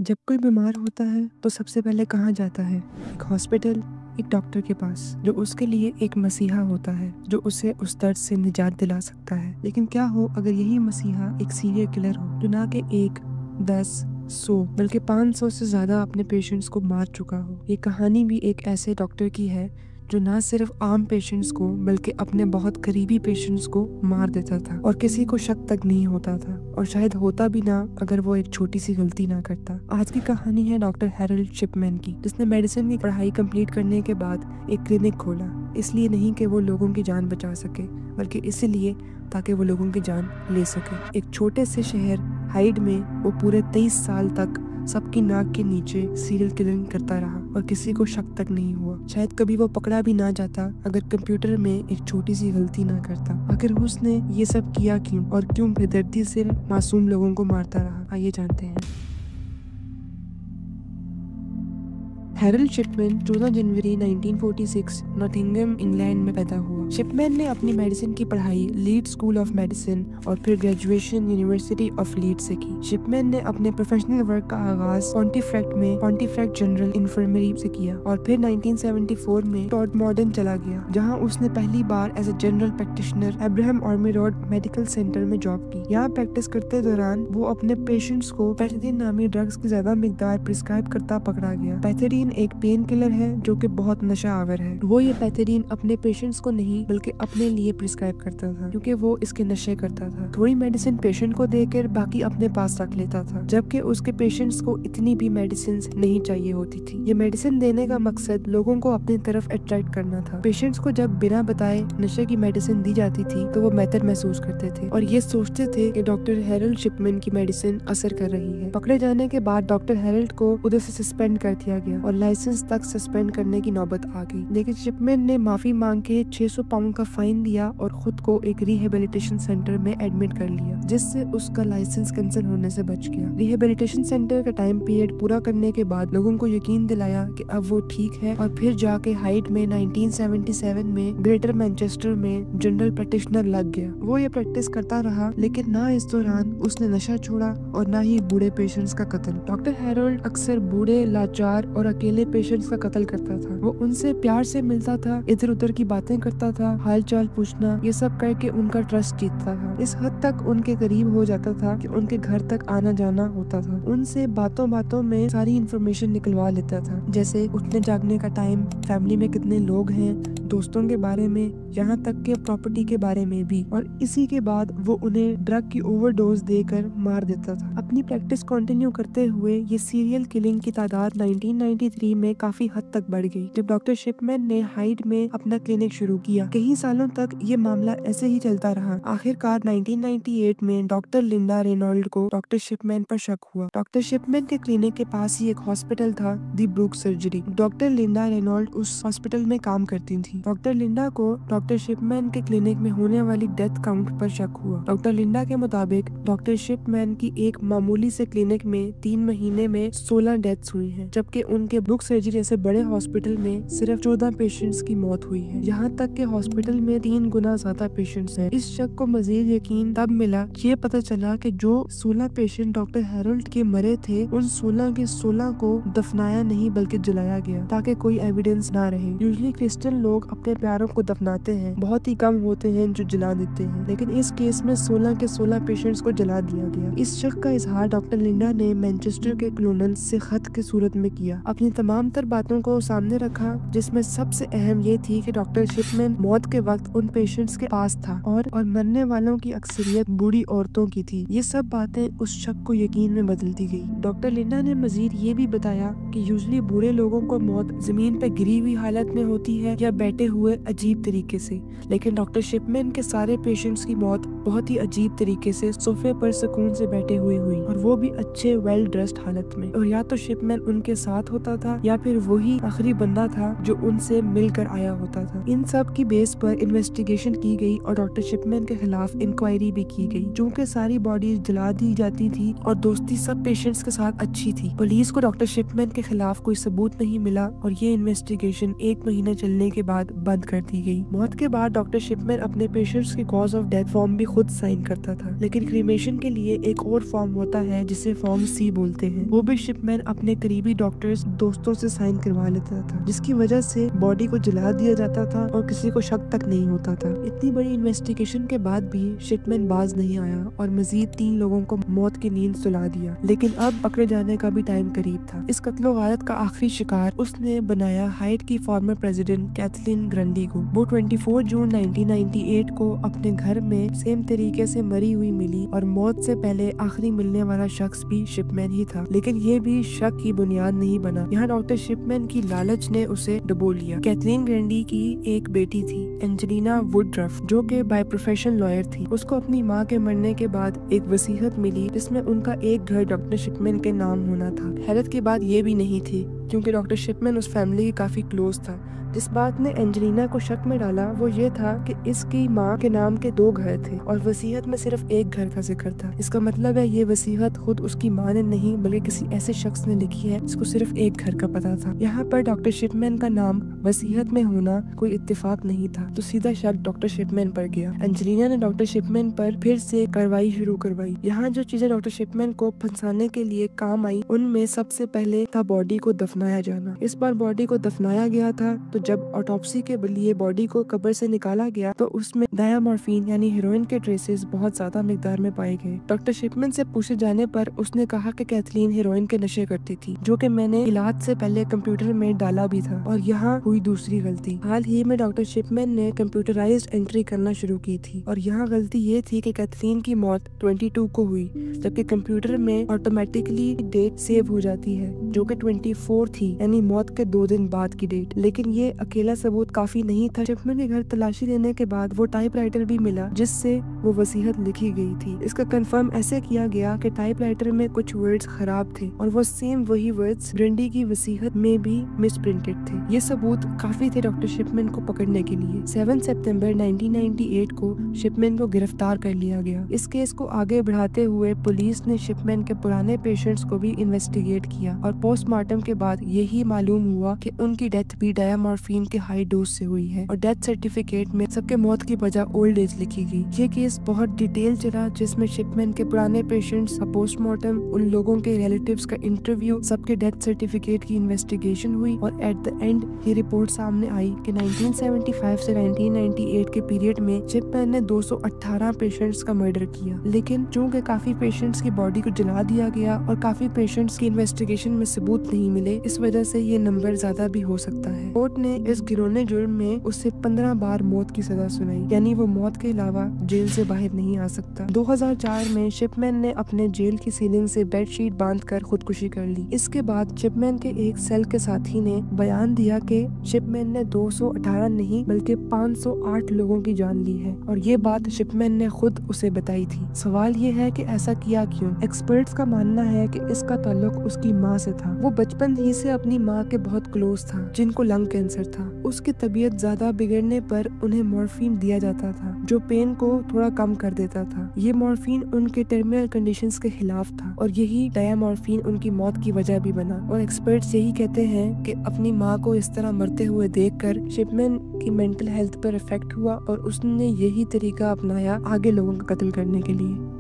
जब कोई बीमार होता है तो सबसे पहले कहाँ जाता है? एक हॉस्पिटल, एक डॉक्टर के पास, जो उसके लिए एक मसीहा होता है, जो उसे उस दर्द से निजात दिला सकता है। लेकिन क्या हो अगर यही मसीहा एक सीरियल किलर हो, जो ना कि 1, 10, 100 बल्कि 500 से ज्यादा अपने पेशेंट्स को मार चुका हो। ये कहानी भी एक ऐसे डॉक्टर की है जो ना सिर्फ आम पेशेंट्स को बल्कि अपने बहुत करीबी पेशेंट्स को मार देता था और किसी को शक तक नहीं होता था, और शायद होता भी ना अगर वो एक छोटी सी गलती ना करता। आज की कहानी है डॉक्टर हैरोल्ड शिपमैन की, जिसने मेडिसिन की पढ़ाई कंप्लीट करने के बाद एक क्लिनिक खोला। इसलिए नहीं कि वो लोगों की जान बचा सके, बल्कि इसलिए ताकि वो लोगों की जान ले सके। एक छोटे से शहर हाइड में वो पूरे 23 साल तक सबकी नाक के नीचे सीरियल किलिंग करता रहा और किसी को शक तक नहीं हुआ। शायद कभी वो पकड़ा भी ना जाता अगर कंप्यूटर में एक छोटी सी गलती ना करता। आखिर उसने ये सब किया क्यों, और क्यों बेदर्दी से मासूम लोगों को मारता रहा? आइए जानते हैं। हैरोल्ड शिपमैन 14 जनवरी 1946 नॉटिंघम, इंग्लैंड में पैदा हुआ। शिपमैन ने अपनी मेडिसिन की पढ़ाई लीड्स स्कूल ऑफ मेडिसिन और फिर ग्रेजुएशन यूनिवर्सिटी ऑफ लीड्स से की। शिपमैन ने अपने प्रोफेशनल वर्क का आगाज पॉन्टीफ्रेक्ट में पॉन्टीफ्रेक्ट जनरल इन्फर्मरी से किया और फिर 1974 में टॉड मॉडर्न चला गया, जहां उसने पहली बार as a general practitioner Abraham army road medical centre में जॉब की। यहाँ प्रैक्टिस करते दौरान वो अपने पेशेंट्स को पैथेडीन नामी ड्रग्स की ज्यादा मिकदार प्रिस्क्राइब करता पकड़ा गया। पैथेडीन एक पेन किलर है जो कि बहुत नशा आवर है। वो ये पैथेडीन अपने पेशेंट्स को नहीं बल्कि अपने लिए प्रिस्क्राइब करता था, क्योंकि वो इसके नशे करता था। थोड़ी मेडिसिन पेशेंट को देकर बाकी अपने पास रख लेता था, जबकि उसके पेशेंट्स को इतनी भी मेडिसिन नहीं चाहिए होती थी। ये मेडिसिन देने का मकसद लोगों को अपनी तरफ अट्रैक्ट करना था। पेशेंट्स को जब बिना बताए नशे की मेडिसिन दी जाती थी तो वो बेहतर महसूस करते थे और ये सोचते थे कि डॉक्टर हैरोल्ड शिपमैन की मेडिसिन असर कर रही है। पकड़े जाने के बाद डॉक्टर हैरोल्ड को उधर से सस्पेंड कर दिया गया और लाइसेंस तक सस्पेंड करने की नौबत आ गई। लेकिन शिपमैन ने माफी मांग के 600 पाउंड का फाइन दिया और खुद को एक रिहेबिलिटेशन सेंटर में एडमिट कर लिया, जिससे उसका लाइसेंस कैंसिल होने से बच गया। रिहेबिलिटेशन सेंटर का टाइम पीरियड पूरा करने के बाद लोगों को यकीन दिलाया कि अब वो ठीक है और फिर जाके हाइड में 1977 में ग्रेटर मैनचेस्टर में जनरल प्रैक्टिशनर लग गया। वो ये प्रैक्टिस करता रहा, लेकिन ना इस दौरान उसने नशा छोड़ा और ना ही बूढ़े पेशेंट्स का कत्ल। डॉक्टर हैरोल्ड अक्सर बूढ़े, लाचार और अकेले पेशेंट्स का कत्ल करता था। वो उनसे प्यार से मिलता था, इधर उधर की बातें करता था, हाल चाल पूछना, ये सब करके उनका ट्रस्ट जीतता था। इस हद तक उनके करीब हो जाता था कि उनके घर तक आना जाना होता था। उनसे बातों बातों में सारी इंफॉर्मेशन निकलवा लेता था, जैसे उठने जागने का टाइम, फैमिली में कितने लोग हैं, दोस्तों के बारे में, यहाँ तक के प्रॉपर्टी के बारे में भी। और इसी के बाद वो उन्हें ड्रग की ओवरडोज देकर मार देता था। अपनी प्रैक्टिस कंटिन्यू करते हुए ये सीरियल किलिंग की तादाद 1993 में काफी हद तक बढ़ गई, जब डॉक्टर शिपमैन ने हाइड में अपना क्लिनिक शुरू किया। कई सालों तक ये मामला ऐसे ही चलता रहा। आखिरकार 1998 में डॉक्टर लिंडा रेनॉल्ड को डॉक्टर शिपमैन पर शक हुआ। डॉक्टर शिपमैन के क्लिनिक के पास ही एक हॉस्पिटल था, the Brook surgery. Doctor Linda Reynold उस हॉस्पिटल में काम करती थी। डॉक्टर लिंडा को डॉक्टर शिपमैन के क्लिनिक में होने वाली डेथ काउंट पर शक हुआ। डॉक्टर लिंडा के मुताबिक डॉक्टर शिपमैन की एक मामूली से क्लिनिक में 3 महीने में 16 डेथ्स हुई हैं, जबकि उनके ब्रूक सर्जरी जैसे बड़े हॉस्पिटल में सिर्फ 14 पेशेंट्स की मौत हुई है। यहाँ तक के हॉस्पिटल में 3 गुना ज्यादा पेशेंट्स हैं। इस शक को मजीद यकीन तब मिला ये पता चला कि जो 16 पेशेंट डॉक्टर हैरोल्ड के मरे थे, उन 16 के 16 को दफनाया नहीं बल्कि जलाया गया, ताकि कोई एविडेंस ना रहे। यूजुअली क्रिश्चियन लोग अपने प्यारों को दफनाते हैं, बहुत ही कम होते हैं जो जला देते हैं, लेकिन इस केस में 16 के 16 पेशेंट्स को जला दिया गया। इस शक का इजहार डॉक्टर लिंडा ने मैनचेस्टर के क्लोनन से खत के सूरत में किया, अपनी तमाम तर बातों को सामने रखा, जिसमें सबसे अहम ये थी कि डॉक्टर शिपमैन मौत के वक्त उन पेशेंट्स के पास था और मरने वालों की अक्सरियत बूढ़ी औरतों की थी। ये सब बातें उस शक को यकीन में बदलती गई। डॉक्टर लिंडा ने मजीद ये भी बताया कि यूजुअली बूढ़े लोगों को मौत जमीन पे गिरी हुई हालत में होती है या बैठे हुए अजीब तरीके से, लेकिन डॉक्टर शिपमैन के सारे पेशेंट्स की मौत बहुत ही अजीब तरीके से सोफे पर सुकून से बैठे हुए हुई, और वो भी अच्छे वेल ड्रेस्ड हालत में। और या तो शिपमैन उनके साथ होता था या फिर वही आखिरी बंदा था जो उनसे मिलकर आया होता था। इन सब की बेस पर इन्वेस्टिगेशन की गई और डॉक्टर शिपमैन के खिलाफ इंक्वायरी भी की गई। चूँकि सारी बॉडीज जला दी जाती थी और दोस्ती सब पेशेंट्स के साथ अच्छी थी, पुलिस को डॉक्टर शिपमैन के खिलाफ कोई सबूत नहीं मिला और ये इन्वेस्टिगेशन 1 महीना चलने के बाद बंद कर दी गई। मौत के बाद डॉक्टर शिपमैन अपने पेशेंट्स के कॉज ऑफ डेथ फॉर्म भी खुद साइन करता था, लेकिन क्रीमेशन के लिए एक और फॉर्म होता है जिसे फॉर्म सी बोलते हैं। वो भी शिपमैन अपने करीबी डॉक्टर्स दोस्तों से साइन करवा लेता था, जिसकी वजह से बॉडी को जला दिया जाता था और किसी को शक तक नहीं होता था। इतनी बड़ी इन्वेस्टिगेशन के बाद भी शिपमैन बाज नहीं आया और मजीद 3 लोगों को मौत की नींद सुला दिया, लेकिन अब पकड़े जाने का भी टाइम करीब था। इस कत्लो गारत का आखिरी शिकार उसने बनाया हाइट की फॉर्मर प्रेसिडेंट कैथलीन ग्रंडी को। वो 24 जून 1998 को अपने घर में सेम तरीके से मरी हुई मिली और मौत से पहले आखिरी मिलने वाला शख्स भी शिपमैन ही था, लेकिन ये भी शक की बुनियाद नहीं बना। यहाँ डॉक्टर शिपमैन की लालच ने उसे डुबो लिया। कैथलीन ग्रंडी की एक बेटी थी, एंजेलिना वुडरफ, जो कि बाय प्रोफेशन लॉयर थी। उसको अपनी माँ के मरने के बाद एक वसीयत मिली जिसमें उनका एक घर डॉक्टर शिपमैन के नाम होना था। हैरत की बात ये भी नहीं थी क्योंकि डॉक्टर शिपमैन उस फैमिली के काफी क्लोज था। जिस बात ने एंजेलिना को शक में डाला वो ये था कि इसकी माँ के नाम के 2 घर थे और वसीयत में सिर्फ एक घर का जिक्र था। इसका मतलब है ये वसीयत खुद उसकी माँ ने नहीं बल्कि किसी ऐसे शख्स ने लिखी है जिसको सिर्फ एक घर का पता था। यहाँ पर डॉक्टर शिपमैन का नाम वसीयत में होना कोई इत्तेफाक नहीं था, तो सीधा शक डॉक्टर शिपमैन पर गया। एंजेलिना ने डॉक्टर शिपमैन पर फिर से कार्रवाई शुरू करवाई। यहाँ जो चीजें डॉक्टर शिपमैन को फंसाने के लिए काम आई उनमें सबसे पहले था बॉडी को दफनाया जाना। इस बार बॉडी को दफनाया गया था तो जब ऑटोप्सी के लिए बॉडी को कब्र से निकाला गया तो उसमें डायमॉर्फिन यानी हेरोइन के ट्रेसेस बहुत ज्यादा मिकदार में पाए गए। डॉक्टर शिपमैन से पूछे जाने पर उसने कहा कि कैथलीन हेरोइन के नशे करती थी, जो कि मैंने इलाज से पहले कंप्यूटर में डाला भी था और यहाँ हुई दूसरी गलती। हाल ही में डॉक्टर शिपमैन ने कंप्यूटराइज्ड एंट्री करना शुरू की थी और यहाँ गलती ये थी कि कैथलीन की मौत 22 को हुई, जबकि कंप्यूटर में ऑटोमेटिकली डेट सेव हो जाती है जो कि 24 थी, यानी मौत के 2 दिन बाद की डेट। लेकिन ये अकेला सबूत काफी नहीं था। शिपमैन के घर तलाशी लेने के बाद वो टाइपराइटर भी मिला जिससे वो वसीयत लिखी गई थी। इसका कंफर्म ऐसे किया गया कि टाइपराइटर में कुछ वर्ड्स खराब थे और वो सेम वही वर्ड्स ग्रंडी की वसीयत में भी मिसप्रिंटेड थे। ये सबूत काफी थे डॉक्टर शिपमैन को पकड़ने के लिए। 7 सितंबर 1998 को शिपमैन को गिरफ्तार कर लिया गया। इस केस को आगे बढ़ाते हुए पुलिस ने शिपमैन के पुराने पेशेंट्स को भी इन्वेस्टिगेट किया और पोस्टमार्टम के बाद यही मालूम हुआ कि उनकी डेथ भी डायमॉर्फिन के हाई डोज से हुई है और डेथ सर्टिफिकेट में सबके मौत की वजह ओल्ड एज लिखी गई। ये केस बहुत डिटेल चला जिसमें शिपमैन के पुराने पेशेंट्स का पोस्टमार्टम, उन लोगों के रिलेटिव्स का इंटरव्यू, सबके डेथ सर्टिफिकेट की इन्वेस्टिगेशन हुई और एट द एंड ये रिपोर्ट सामने आई कि 1975 से 1998 के पीरियड में शिपमैन ने 218 पेशेंट्स का मर्डर किया। लेकिन चूंकि काफी पेशेंट्स की बॉडी को जला दिया गया और काफी पेशेंट्स की इन्वेस्टिगेशन में सबूत नहीं मिले, इस वजह से ये नंबर ज्यादा भी हो सकता है। कोर्ट ने इस घिनौने जुर्म में उसे 15 बार मौत की सजा सुनाई, यानी वो मौत के अलावा जेल से बाहर नहीं आ सकता। 2004 में शिपमैन ने अपने जेल की सीलिंग से बेडशीट बांधकर खुदकुशी कर ली। इसके बाद शिपमैन के एक सेल के साथी ने बयान दिया कि शिपमैन ने 218 नहीं बल्कि 508 लोगों की जान ली है और ये बात शिपमैन ने खुद उसे बताई थी। सवाल ये है कि ऐसा किया क्यों? एक्सपर्ट्स का मानना है कि इसका ताल्लुक उसकी माँ से था। वो बचपन ही से अपनी माँ के बहुत क्लोज था जिनको लंग कैंसर था। उसकी तबीयत ज्यादा बिगड़ने पर उन्हें मॉर्फिन दिया जाता था जो पेन को थोड़ा कम कर देता था। ये मॉर्फिन उनके टर्मिनल कंडीशंस के खिलाफ था और यही डायमॉर्फिन उनकी मौत की वजह भी बना। और एक्सपर्ट्स यही कहते हैं कि अपनी माँ को इस तरह मरते हुए देखकर शिपमैन की मेंटल हेल्थ पर इफेक्ट हुआ और उसने यही तरीका अपनाया आगे लोगों का कत्ल करने के लिए।